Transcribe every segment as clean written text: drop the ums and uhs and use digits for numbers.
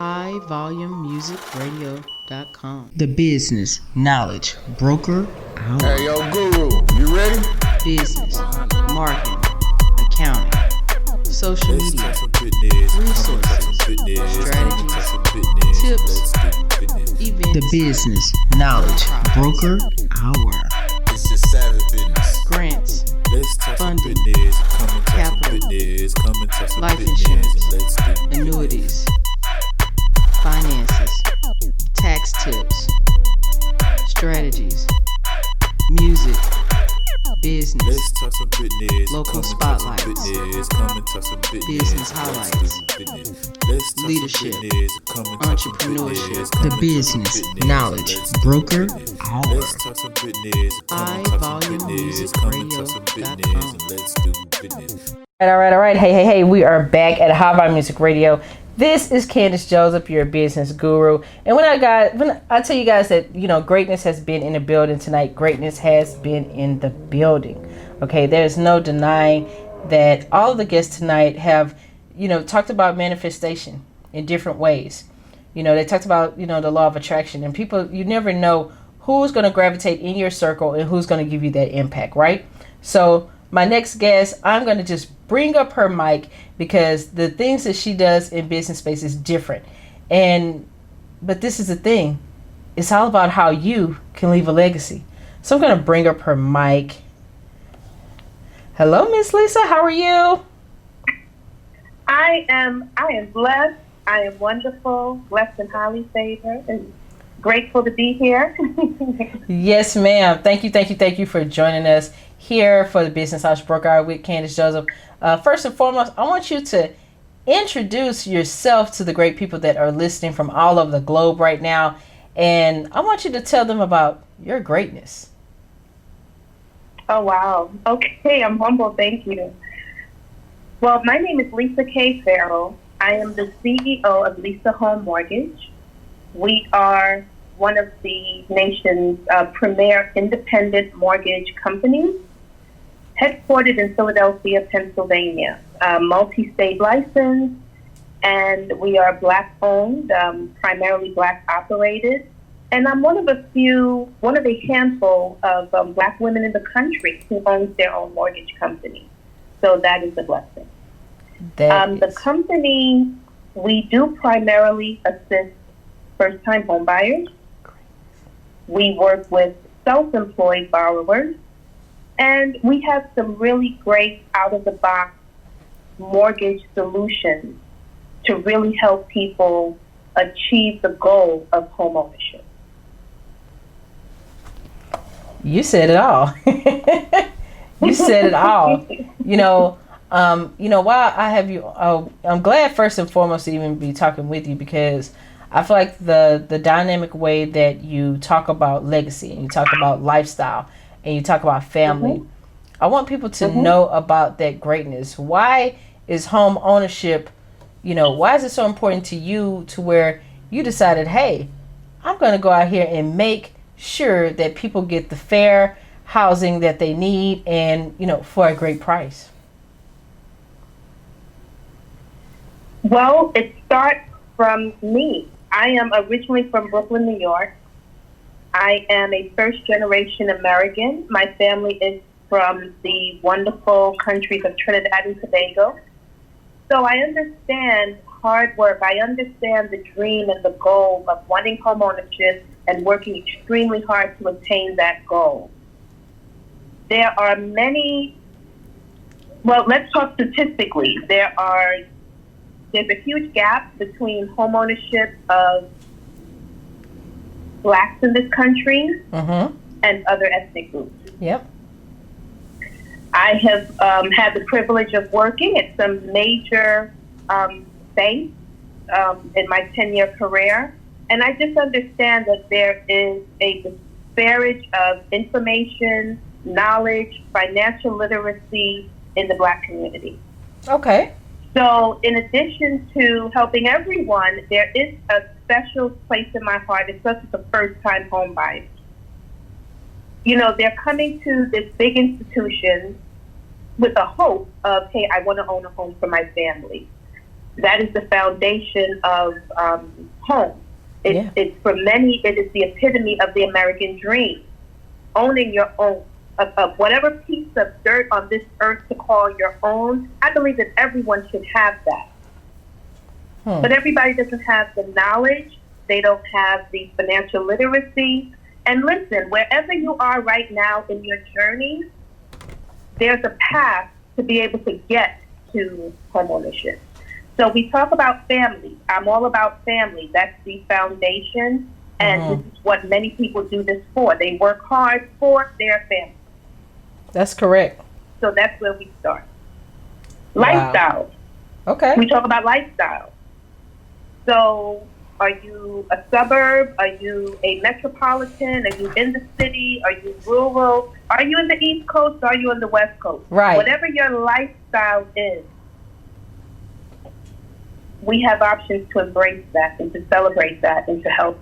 highvolumemusicradio.com. The Business Knowledge Broker Hour. Hey, yo, Guru, you ready? Business, marketing, accounting, social media, resources, strategies, tips, events. The Business Knowledge Broker Hour. It's just savage business. Grants, funding, capital, life insurance, annuities, finances, tax tips, strategies, music, business, local spotlights, business highlights, leadership, entrepreneurship. The Business Knowledge Broker Hour. highvolumemusicradio.com. All right. Hey. We are back at High Volume Music Radio. This is Candace Joseph, your business guru. And when I tell you guys that, greatness has been in the building tonight, greatness has been in the building. Okay, there's no denying that all of the guests tonight have, talked about manifestation in different ways. They talked about, the law of attraction, and people, you never know who's going to gravitate in your circle and who's going to give you that impact, right? So my next guest, I'm going to just bring up her mic because the things that she does in business space is different. But this is the thing. It's all about how you can leave a legacy. So I'm going to bring up her mic. Hello, Miss Lisa. How are you? I am blessed. I am wonderful, blessed and highly favored, and grateful to be here. Yes, ma'am. Thank you for joining us here for the Business House Broker Hour with Candace Joseph. First and foremost, I want you to introduce yourself to the great people that are listening from all over the globe right now, and I want you to tell them about your greatness. Oh, wow. Okay, I'm humble. Thank you. Well, my name is Lisa K. Farrell. I am the CEO of Lisa Home Mortgage. We are one of the nation's premier independent mortgage companies, headquartered in Philadelphia, Pennsylvania, multi-state license, and we are Black-owned, primarily Black-operated. And I'm one of a handful of Black women in the country who owns their own mortgage company. So that is a blessing. The company, we do primarily assist first-time home buyers. We work with self-employed borrowers, and we have some really great out-of-the-box mortgage solutions to really help people achieve the goal of home ownership. You said it all. You said it all. While I have you, I'm glad first and foremost to even be talking with you, because I feel like the dynamic way that you talk about legacy and you talk about lifestyle and you talk about family, mm-hmm. I want people to mm-hmm. know about that greatness. Why is home ownership, why is it so important to you to where you decided, hey, I'm going to go out here and make sure that people get the fair housing that they need and, for a great price? Well, it starts from me. I am originally from Brooklyn, New York. I am a first-generation American. My family is from the wonderful countries of Trinidad and Tobago. So I understand hard work. I understand the dream and the goal of wanting home ownership and working extremely hard to attain that goal. There are let's talk statistically. There's a huge gap between home ownership of Blacks in this country mm-hmm. and other ethnic groups. Yep. I have had the privilege of working at some major banks in my 10-year career, and I just understand that there is a disparage of information, knowledge, financial literacy in the Black community. Okay. So in addition to helping everyone, there is a special place in my heart, especially for first-time home buyers. They're coming to this big institution with a hope of, hey, I want to own a home for my family. That is the foundation of home. It's for many, it is the epitome of the American dream. Owning your own, of whatever piece of dirt on this earth to call your own. I believe that everyone should have that. But everybody doesn't have the knowledge. They don't have the financial literacy. And listen, wherever you are right now in your journey, there's a path to be able to get to homeownership. So we talk about family. I'm all about family. That's the foundation. And this is what many people do this for. They work hard for their family. That's correct. So that's where we start. Lifestyle. Okay. We talk about lifestyle. So are you a suburb? Are you a metropolitan? Are you in the city? Are you rural? Are you in the East Coast? Are you in the West Coast? Right. Whatever your lifestyle is, we have options to embrace that and to celebrate that and to help.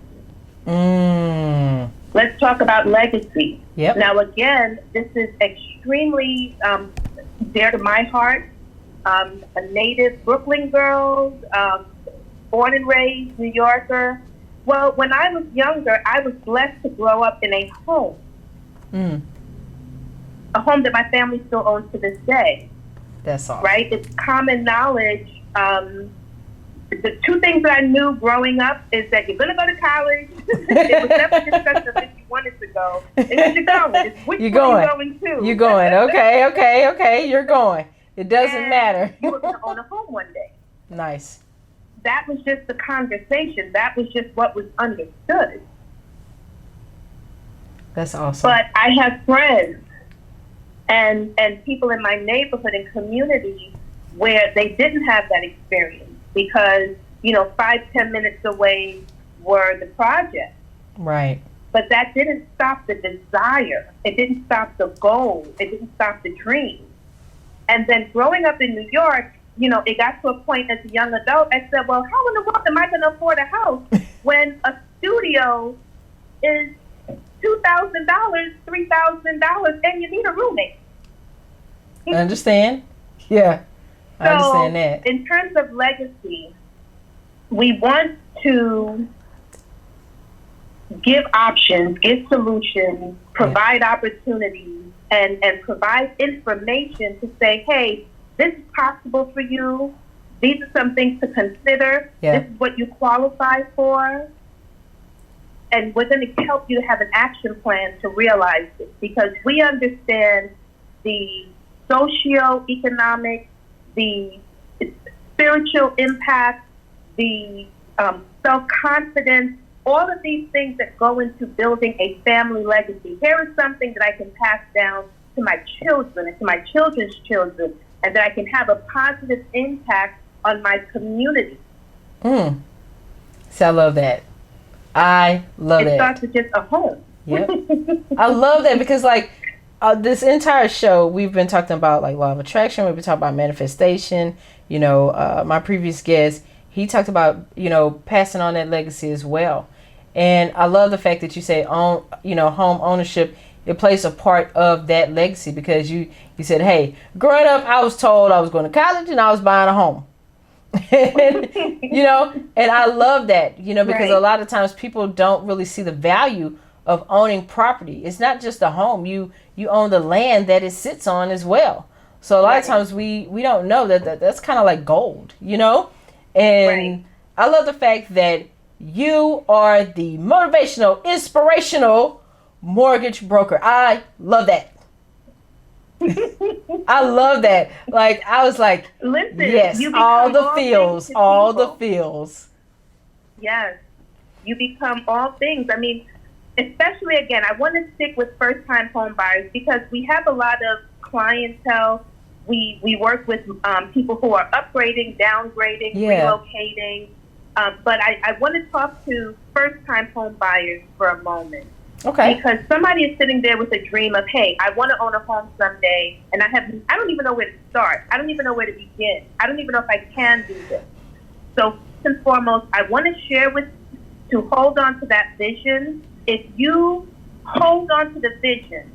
Let's talk about legacy. Yep. Now, again, this is extremely dear to my heart. A native Brooklyn girl, born and raised New Yorker. Well, when I was younger, I was blessed to grow up in a home. A home that my family still owns to this day. That's awesome. Right? It's common knowledge. The two things that I knew growing up is that you're going to go to college. It was never discussed if you wanted to go. And then you're going. It's which you're one going. you're going to. You're going. Okay. You're going. It doesn't matter. You were going to own a home one day. Nice. That was just the conversation. That was just what was understood. That's awesome. But I have friends and people in my neighborhood and community where they didn't have that experience because, 5-10 minutes away were the projects. Right. But that didn't stop the desire. It didn't stop the goal. It didn't stop the dream. And then growing up in New York, it got to a point as a young adult, I said, well, how in the world am I going to afford a house when a studio is $2,000, $3,000, and you need a roommate? I understand. Yeah, I understand that. In terms of legacy, we want to give options, give solutions, provide opportunities, and provide information to say, hey, this is possible for you. These are some things to consider. Yeah. This is what you qualify for. And we're going to help you to have an action plan to realize this because we understand the socio-economic, the spiritual impact, the self-confidence, all of these things that go into building a family legacy. Here is something that I can pass down to my children and to my children's children, and that I can have a positive impact on my community. So I love that. I love that. It starts with just a home. Yep. I love that because this entire show we've been talking about law of attraction. We've been talking about manifestation. My previous guest, he talked about passing on that legacy as well. And I love the fact that you say home ownership. It plays a part of that legacy because you said, hey, growing up, I was told I was going to college and I was buying a home. And I love that, because a lot of times people don't really see the value of owning property. It's not just a home. You own the land that it sits on as well. So a lot of times we don't know that's kind of like gold, And I love the fact that you are the motivational, inspirational mortgage broker. I love that. I love that. I was like, listen, yes, all the feels. Yes, you become all things. I mean, especially again, I want to stick with first-time home buyers because we have a lot of clientele. We work with people who are upgrading, downgrading, relocating. But I want to talk to first-time home buyers for a moment. Okay. Because somebody is sitting there with a dream of, hey, I want to own a home someday, and I don't even know where to start. I don't even know where to begin. I don't even know if I can do this. So first and foremost, I want to share to hold on to that vision. If you hold on to the vision,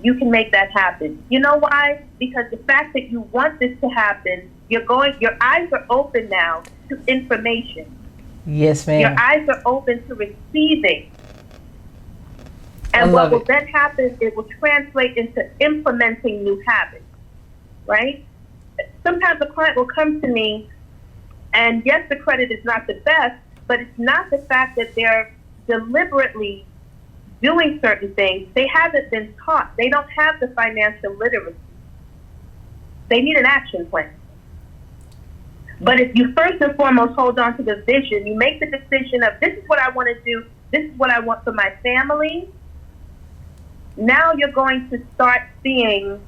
you can make that happen. You know why? Because the fact that you want this to happen, Your eyes are open now to information. Yes, ma'am. Your eyes are open to receiving. I And love what will it. then happen, it will translate into implementing new habits, right? Sometimes a client will come to me, and yes, the credit is not the best, but it's not the fact that they're deliberately doing certain things. They haven't been taught. They don't have the financial literacy. They need an action plan. But if you first and foremost hold on to the vision, you make the decision of this is what I want to do, this is what I want for my family, now you're going to start seeing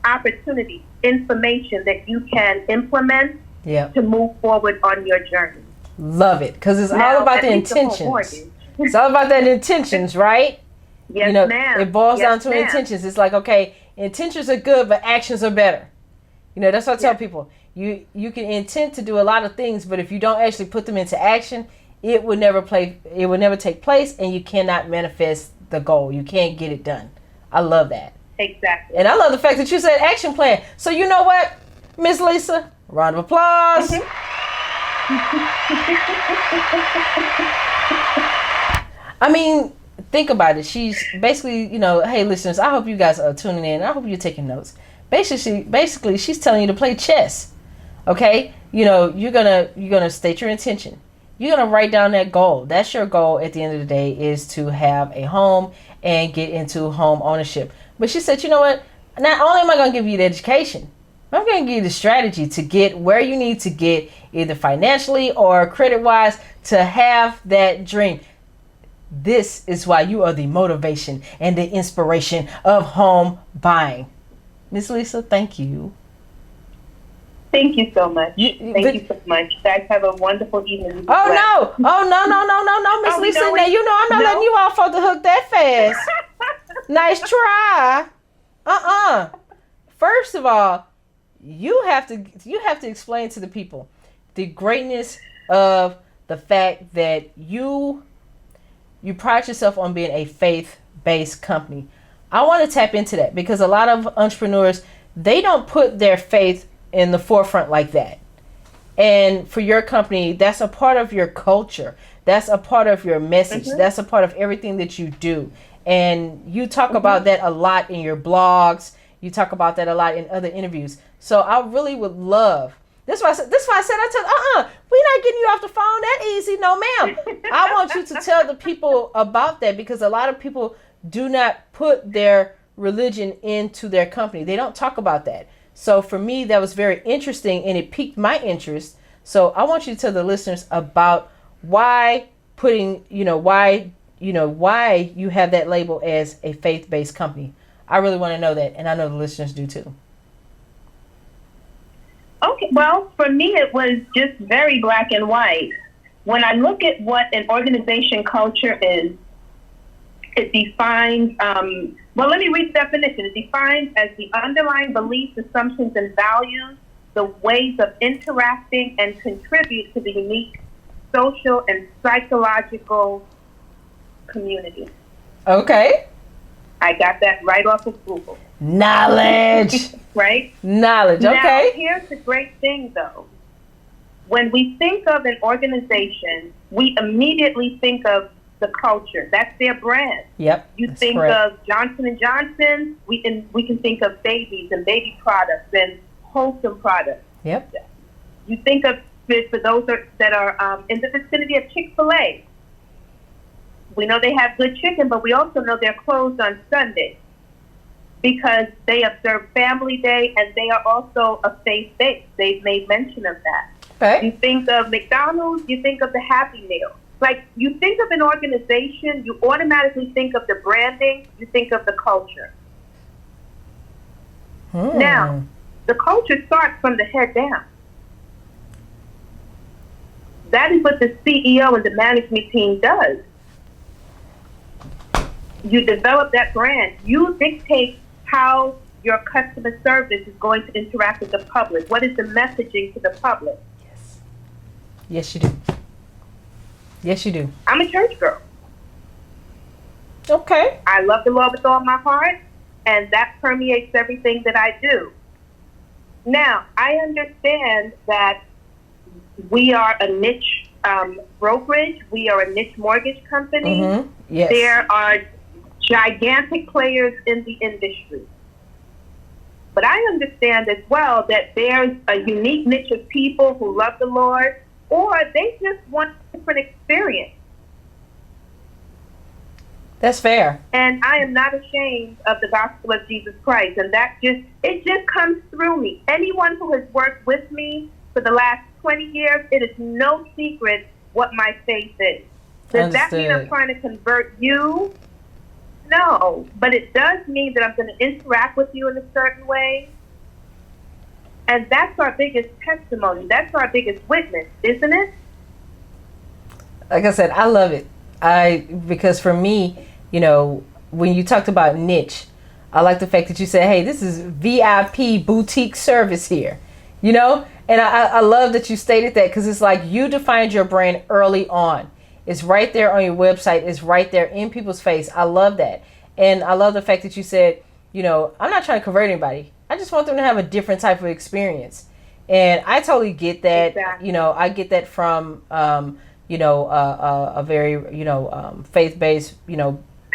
opportunities, information that you can implement to move forward on your journey. Love it, because it's Now, all about at the least home intentions. mortgage. It's all about that intentions, right? Yes, You know, ma'am. it boils Yes, down to ma'am. intentions. It's like, okay, intentions are good, but actions are better. You know, that's what I tell people. You can intend to do a lot of things, but if you don't actually put them into action, it would never take place, and you cannot manifest the goal. You can't get it done. I love that. Exactly. And I love the fact that you said action plan. So you know what, Miss Lisa? Round of applause. I mean, think about it. She's basically, you know, hey, listeners, I hope you guys are tuning in. I hope you're taking notes. Basically, she's telling you to play chess. Okay? You know, you're gonna state your intention. You're gonna write down that goal. That's your goal at the end of the day, is to have a home and get into home ownership. But she said, you know what? Not only am I gonna give you the education, I'm gonna give you the strategy to get where you need to get, either financially or credit wise, to have that dream. This is why you are the motivation and the inspiration of home buying. Miss Lisa, thank you. Thank you so much. Thank you so much. You guys have a wonderful evening. No, Miss Oh, Lisa. no, Now you know I'm not letting you off of the hook that fast. Nice try. First of all, you have to explain to the people the greatness of the fact that you pride yourself on being a faith-based company. I want to tap into that, because a lot of entrepreneurs, they don't put their faith in the forefront like that. And for your company, that's a part of your culture. That's a part of your message. That's a part of everything that you do. And you talk about that a lot in your blogs. You talk about that a lot in other interviews. So I really would love. This is why I said we're not getting you off the phone that easy, no ma'am. I want you to tell the people about that, because a lot of people do not put their religion into their company. They don't talk about that. So for me, that was very interesting, and it piqued my interest. So I want you to tell the listeners about why why you have that label as a faith-based company. I really want to know that, and I know the listeners do too. Okay, well, for me, it was just very black and white. When I look at what an organization culture is, it defines, let me read the definition. It defines as the underlying beliefs, assumptions, and values, the ways of interacting and contribute to the unique social and psychological community. Okay. I got that right off of Google. Knowledge. Right? Knowledge, okay. Now, here's the great thing, though. When we think of an organization, we immediately think of the culture. That's their brand. Yep. You think of Johnson & Johnson, we can think of babies and baby products and wholesome products. Yep. You think of, for those that are in the vicinity of Chick-fil-A, we know they have good chicken, but we also know they're closed on Sunday because they observe Family Day, and they are also a faith-based. They've made mention of that. Okay. You think of McDonald's, you think of the Happy Meal. Like, you think of an organization, you automatically think of the branding, you think of the culture. Now, the culture starts from the head down. That is what the CEO and the management team does. You develop that brand. You dictate how your customer service is going to interact with the public. What is the messaging to the public? Yes. Yes, you do. Yes, you do. I'm a church girl. Okay. I love the Lord with all my heart, and that permeates everything that I do. Now, I understand that we are a niche brokerage. We are a niche mortgage company. Mm-hmm. Yes. There are gigantic players in the industry. But I understand as well that there's a unique niche of people who love the Lord, or they just want a different experience. That's fair. And I am not ashamed of the gospel of Jesus Christ. And it just comes through me. Anyone who has worked with me for the last 20 years, it is no secret what my faith is. Does that mean I'm trying to convert you? No, but it does mean that I'm going to interact with you in a certain way. And that's our biggest testimony. That's our biggest witness, isn't it? Like I said, I love it. Because for me, when you talked about niche, I like the fact that you said, hey, this is VIP boutique service here, and I love that you stated that, because it's like you defined your brand early on. It's right there on your website. It's right there in people's face. I love that. And I love the fact that you said, I'm not trying to convert anybody. I just want them to have a different type of experience. And I totally get that. Exactly. I get that from, a very, faith-based,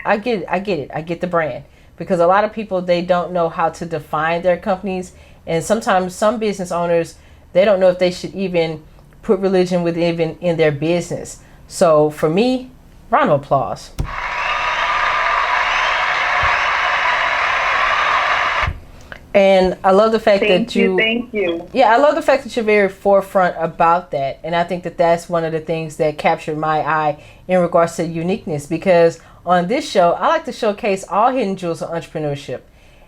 I get it. I get the brand. Because a lot of people, they don't know how to define their companies. And sometimes some business owners, they don't know if they should even put religion even in their business. So for me, round of applause. And I love the fact Thank you. Yeah, I love the fact that you're very forefront about that. And I think that that's one of the things that captured my eye in regards to uniqueness. Because on this show, I like to showcase all hidden jewels of entrepreneurship.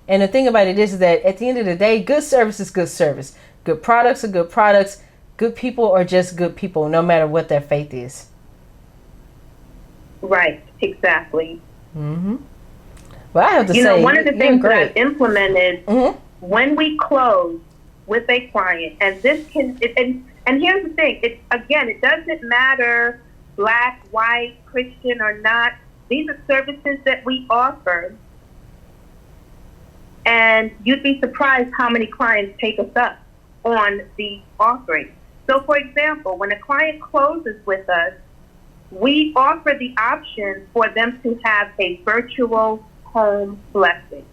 And the thing about it is that at the end of the day, good service is good service. Good products are good products. Good people are just good people, no matter what their faith is. Right, exactly. Mm-hmm. Well, I have to say, one of the things that I've implemented mm-hmm. when we close with a client, and this can, and here's the thing, it doesn't matter black, white, Christian or not. These are services that we offer, and you'd be surprised how many clients take us up on the offering. So, for example, when a client closes with us, we offer the option for them to have a virtual home blessing.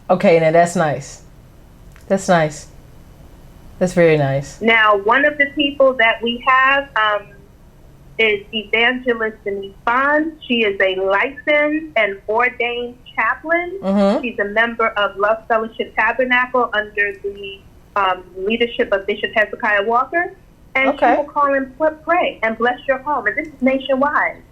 Okay, now that's nice. That's nice. That's very nice. Now, one of the people that we have is Evangelist Denise Bond. She is a licensed and ordained chaplain. Mm-hmm. She's a member of Love Fellowship Tabernacle under the leadership of Bishop Hezekiah Walker. And she will call and pray and bless your home. And this is nationwide.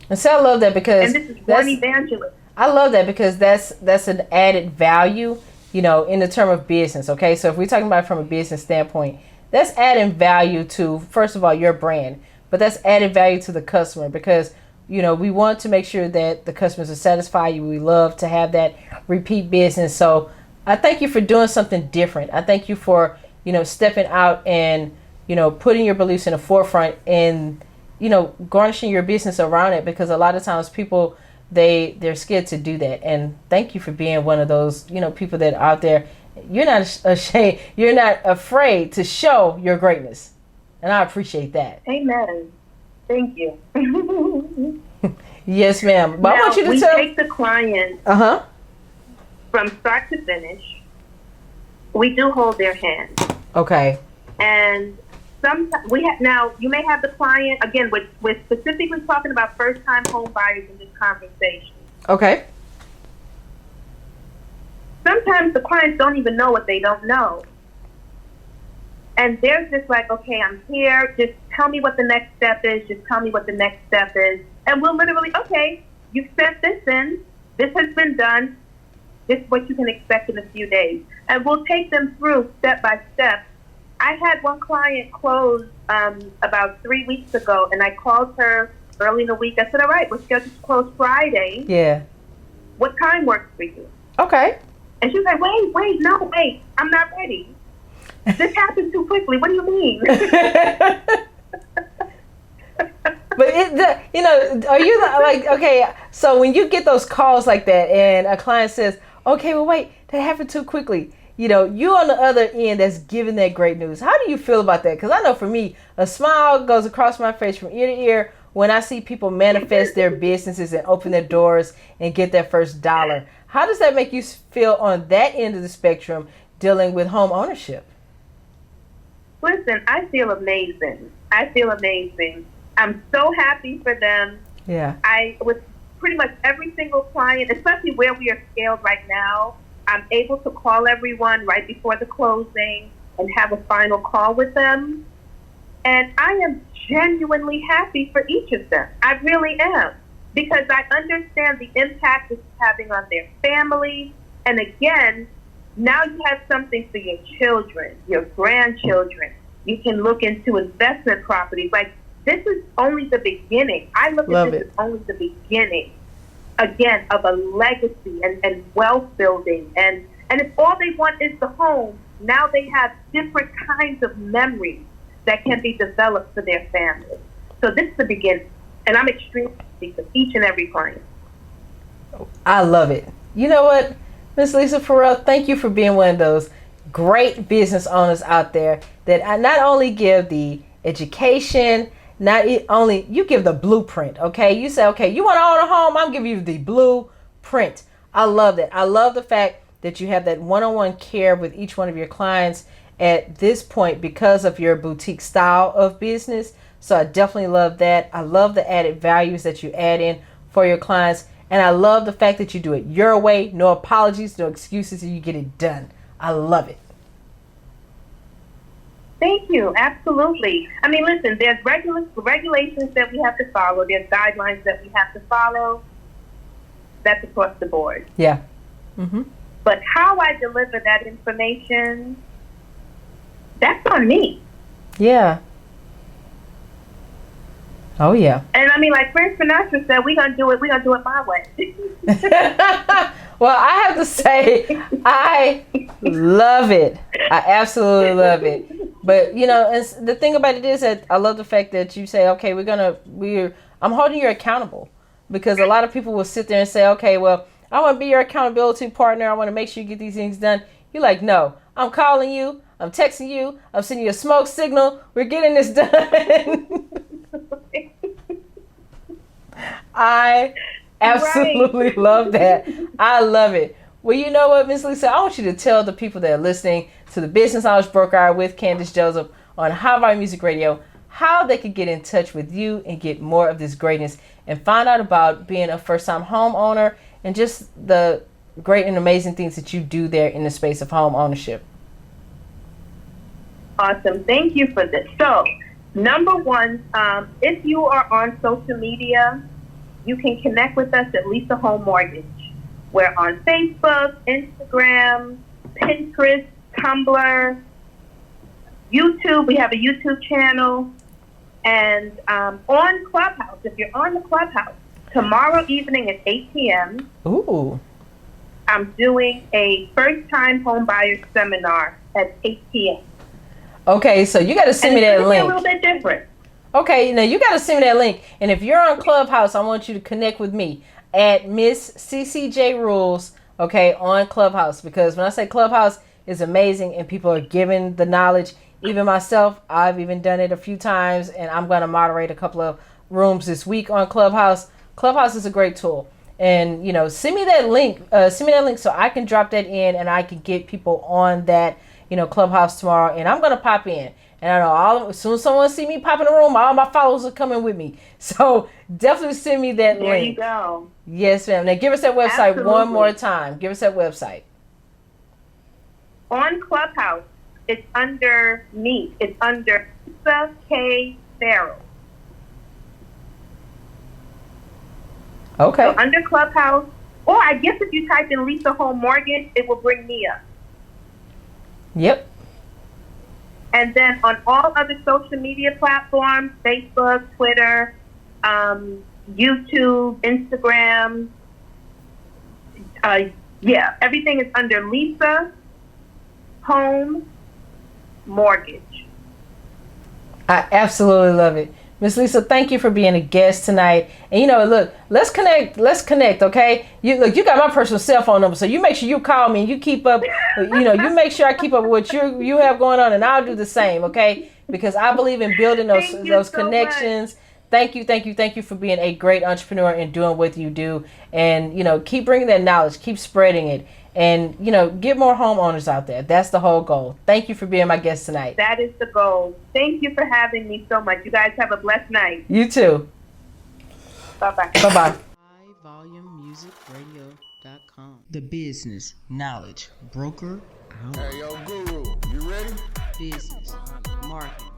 And so I love that because... And this is one evangelist. I love that because that's an added value, in the term of business, okay? So if we're talking about it from a business standpoint, that's adding value to, first of all, your brand. But that's added value to the customer because, we want to make sure that the customers are satisfied. We love to have that repeat business. So I thank you for doing something different. I thank you for, stepping out and, putting your beliefs in the forefront and, garnishing your business around it, because a lot of times people, they're scared to do that. And thank you for being one of those, people that are out there. You're not ashamed. You're not afraid to show your greatness. And I appreciate that. Amen. Thank you. Yes, ma'am. But now, I want you to we take the client from start to finish. We do hold their hand. Okay. And sometimes now you may have the client, again, we're specifically talking about first-time home buyers in this conversation. Okay. Sometimes the clients don't even know what they don't know. And they're just like, okay, I'm here. Just tell me what the next step is. Just tell me what the next step is. And we'll literally, okay, you've sent this in. This has been done. This is what you can expect in a few days. And we'll take them through step by step. I had one client close about 3 weeks ago, and I called her early in the week. I said, all right, we're scheduled to close Friday. Yeah. What time works for you? Okay. And she was like, wait, I'm not ready. This happened too quickly. What do you mean? But are you like, okay, so when you get those calls like that and a client says, okay, well, wait, that happened too quickly. you on the other end that's giving that great news. How do you feel about that? Because I know for me, a smile goes across my face from ear to ear when I see people manifest their businesses and open their doors and get their first dollar. How does that make you feel on that end of the spectrum dealing with home ownership? Listen, I feel amazing. I'm so happy for them. Yeah. With pretty much every single client, especially where we are scaled right now, I'm able to call everyone right before the closing and have a final call with them. And I am genuinely happy for each of them. I really am. Because I understand the impact it's having on their family. And again, now you have something for your children, your grandchildren. You can look into investment properties. Like, this is only the beginning. I look at this as only the beginning, again, of a legacy and wealth building. And if all they want is the home, now they have different kinds of memories that can be developed for their family. So this is the beginning. And I'm extremely happy for each and every client. I love it. You know what, Miss Lisa Farrell, thank you for being one of those great business owners out there that not only give the education, not only you give the blueprint, okay? You say, okay, you want to own a home, I'm giving you the blueprint. I love that. I love the fact that you have that one-on-one care with each one of your clients at this point because of your boutique style of business. So I definitely love that. I love the added values that you add in for your clients. And I love the fact that you do it your way. No apologies, no excuses, and you get it done. I love it. Thank you. Absolutely. I mean, listen, there's regulations that we have to follow. There's guidelines that we have to follow. That's across the board. Yeah. Mm-hmm. But how I deliver that information, that's on me. Yeah. Oh, yeah. And I mean, like Frank Sinatra said, we're gonna do it my way. Well, I have to say, I love it. I absolutely love it. But, and the thing about it is that I love the fact that you say, okay, I'm holding you accountable. Because a lot of people will sit there and say, okay, well, I want to be your accountability partner. I want to make sure you get these things done. You're like, no, I'm calling you. I'm texting you. I'm sending you a smoke signal. We're getting this done. I absolutely love that. I love it. Well, you know what, Miss Lisa? I want you to tell the people that are listening to the Business Knowledge Broker Hour with Candace Joseph on High Volume Music Radio how they could get in touch with you and get more of this greatness and find out about being a first-time homeowner and just the great and amazing things that you do there in the space of home ownership. Awesome. Thank you for this. So, number one, if you are on social media, you can connect with us at Lisa Home Mortgage. We're on Facebook, Instagram, Pinterest, Tumblr, YouTube. We have a YouTube channel. And on Clubhouse, if you're on the Clubhouse, tomorrow evening at 8 p.m., Ooh. I'm doing a first-time home buyer seminar at 8 p.m. Okay, so you got to send me that link. It's a little bit different. Okay, now you got to send me that link. And if you're on Clubhouse, I want you to connect with me at Miss CCJ Rules, okay, on Clubhouse. Because when I say Clubhouse is amazing and people are giving the knowledge, even myself, I've even done it a few times, and I'm going to moderate a couple of rooms this week on Clubhouse. Clubhouse is a great tool. And, send me that link. So I can drop that in and I can get people on that, Clubhouse tomorrow. And I'm going to pop in. And I know as soon as someone see me pop in the room, all my followers are coming with me. So definitely send me that link. There you go. Yes, ma'am. Now give us that website Absolutely. one more time. Give us that website. On Clubhouse, it's under me. It's under Lisa K. Farrell. Okay. So under Clubhouse, or I guess if you type in Lisa Home Mortgage, it will bring me up. Yep. And then on all other social media platforms, Facebook, Twitter, YouTube, Instagram, everything is under Lisa Home Mortgage. I absolutely love it. Miss Lisa, thank you for being a guest tonight. And look, let's connect, okay? You got my personal cell phone number, so you make sure you call me and you keep up, you make sure I keep up with what you have going on, and I'll do the same, okay? Because I believe in building those connections. Thank you for being a great entrepreneur and doing what you do. And, keep bringing that knowledge, keep spreading it. And, get more homeowners out there. That's the whole goal. Thank you for being my guest tonight. That is the goal. Thank you for having me so much. You guys have a blessed night. You too. Bye-bye. Bye-bye. HighVolumeMusicRadio.com. The business knowledge broker. Hey, yo, Guru, you ready? Business, marketing,